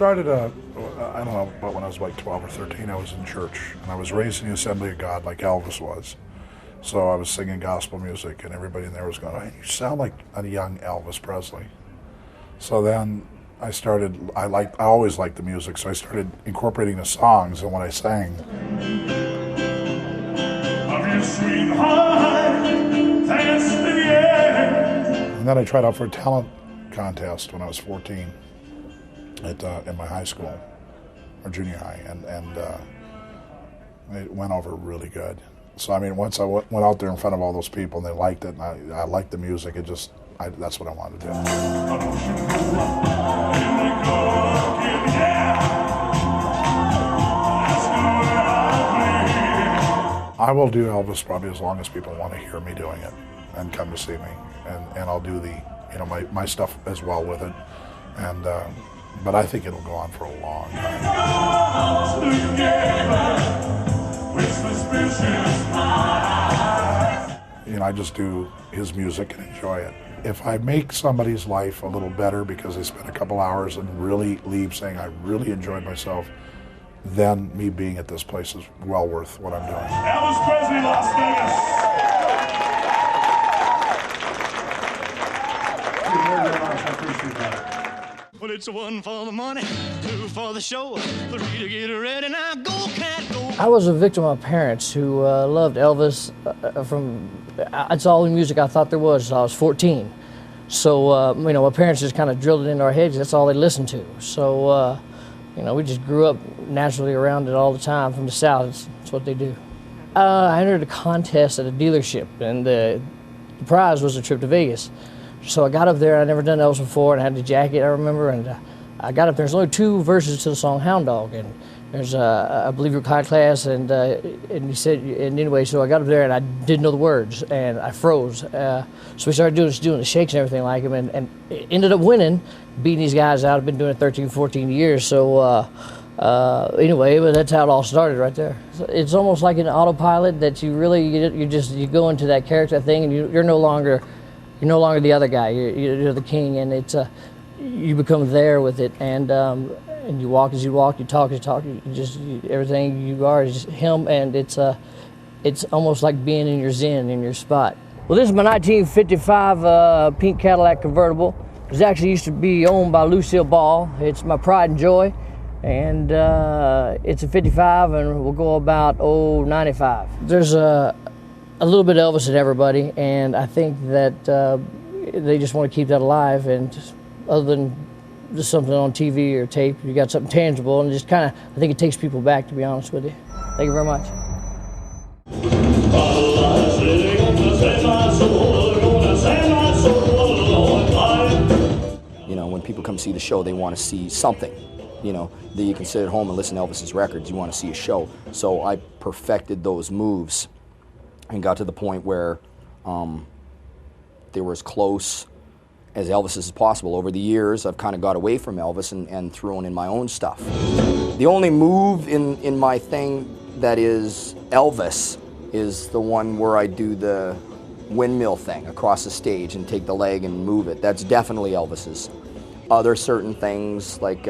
started, I don't know, but when I was like 12 or 13, I was in church, and I was raised in the Assembly of God like Elvis was. So I was singing gospel music, and everybody in there was going, "Hey, you sound like a young Elvis Presley." So then I always liked the music, so I started incorporating the songs, and when I sang, and then I tried out for a talent contest when I was 14 in my high school, or junior high, and it went over really good. So I mean, once I went out there in front of all those people and they liked it, and I liked the music, that's what I wanted to do. I will do Elvis probably as long as people want to hear me doing it and come to see me, and I'll do my stuff as well with it, and but I think it'll go on for a long time. I just do his music and enjoy it. If I make somebody's life a little better because they spend a couple hours and really leave saying I really enjoyed myself, then me being at this place is well worth what I'm doing. Elvis Presley, Las Vegas. Thank you very much. I appreciate that. Well, it's one for the money, two for the show, three to get ready. Now go, cat, go. I was a victim of my parents who loved Elvis it's all the music I thought there was until I was 14. So, my parents just kind of drilled it into our heads. That's all they listened to. So, we just grew up naturally around it all the time from the South. That's what they do. I entered a contest at a dealership, and the prize was a trip to Vegas. So I got up there. I'd never done Elvis before, and I had the jacket, I remember, and I got up there. There's only 2 verses to the song Hound Dog, and there's, I believe, your high class, and he said, and anyway, so I got up there, and I didn't know the words, and I froze. So we started doing the shakes and everything like him, and ended up winning, beating these guys out. I've been doing it 13, 14 years, so anyway, but that's how it all started right there. So it's almost like an autopilot that you go into that character thing, and you're no longer the other guy. You're the king, and it's you become there with it, and you walk as you walk, you talk as you talk. Everything you are is just him, and it's almost like being in your zen, in your spot. Well, this is my 1955 pink Cadillac convertible. It actually used to be owned by Lucille Ball. It's my pride and joy, and it's a 55, and we'll go about 95. There's a little bit of Elvis in everybody, and I think that they just want to keep that alive, and other than just something on TV or tape, you got something tangible, and just kind of, I think it takes people back, to be honest with you. Thank you very much. When people come see the show, they want to see something, that you can sit at home and listen to Elvis's records. You want to see a show. So I perfected those moves and got to the point where they were as close as Elvis as possible. Over the years, I've kind of got away from Elvis and thrown in my own stuff. The only move in my thing that is Elvis is the one where I do the windmill thing across the stage and take the leg and move it. That's definitely Elvis's. Other certain things, like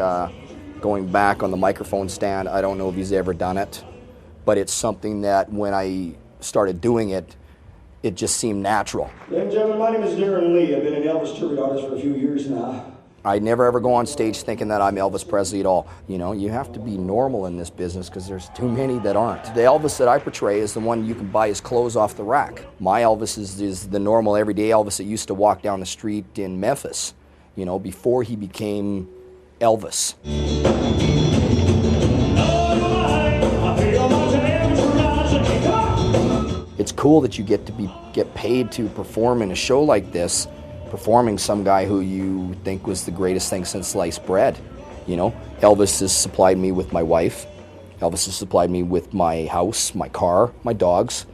going back on the microphone stand, I don't know if he's ever done it, but it's something that when I started doing it, it just seemed natural. Ladies and gentlemen, my name is Darren Lee. I've been an Elvis tribute artist for a few years now. I never ever go on stage thinking that I'm Elvis Presley at all. You have to be normal in this business because there's too many that aren't. The Elvis that I portray is the one you can buy his clothes off the rack. My Elvis is the normal, everyday Elvis that used to walk down the street in Memphis, before he became Elvis. It's cool that you get paid to perform in a show like this, performing some guy who you think was the greatest thing since sliced bread. Elvis has supplied me with my wife. Elvis has supplied me with my house, my car, my dogs,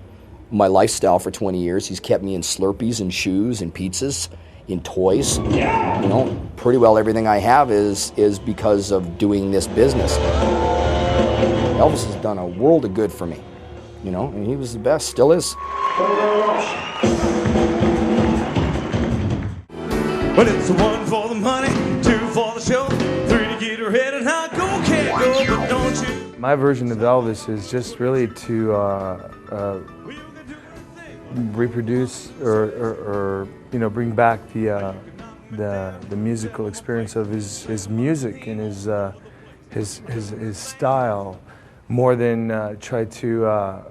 my lifestyle for 20 years. He's kept me in Slurpees and shoes and pizzas, in toys. Pretty well everything I have is because of doing this business. Elvis has done a world of good for me. And he was the best, still is. But it's 1 for the money, 2 for the show, 3 to get her head and high. My version of Elvis is just really to reproduce or you know, bring back the musical experience of his music and his style, more than try to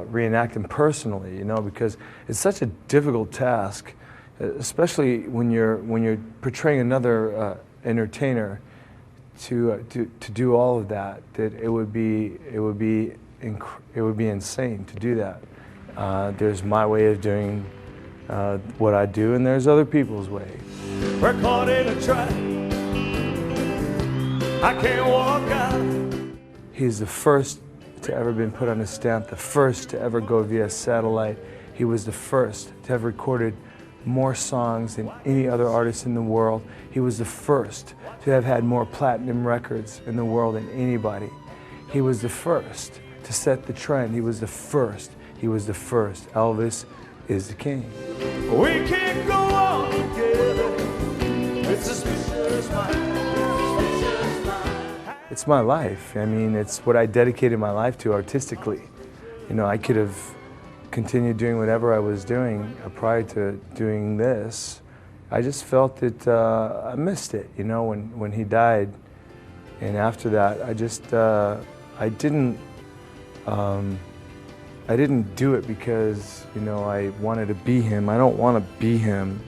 reenact him personally, you know, because it's such a difficult task, especially when you're portraying another entertainer, to do all of that. That it would be insane to do that. There's my way of doing what I do, and there's other people's way. We're caught in a trap. I can't walk out. He's the first to ever been put on a stamp, the first to ever go via satellite. He was the first to have recorded more songs than any other artist in the world. He was the first to have had more platinum records in the world than anybody. He was the first to set the trend. He was the first. He was the first. Elvis is the king. We can't go on together. It's suspicious mind. It's my life. I mean, it's what I dedicated my life to artistically. You know, I could have continued doing whatever I was doing prior to doing this. I just felt that I missed it, you know, when he died. And after that, I just, I didn't do it because, you know, I wanted to be him. I don't want to be him.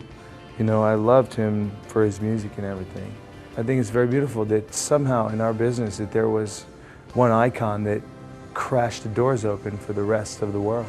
You know, I loved him for his music and everything. I think it's very beautiful that somehow in our business that there was one icon that crashed the doors open for the rest of the world.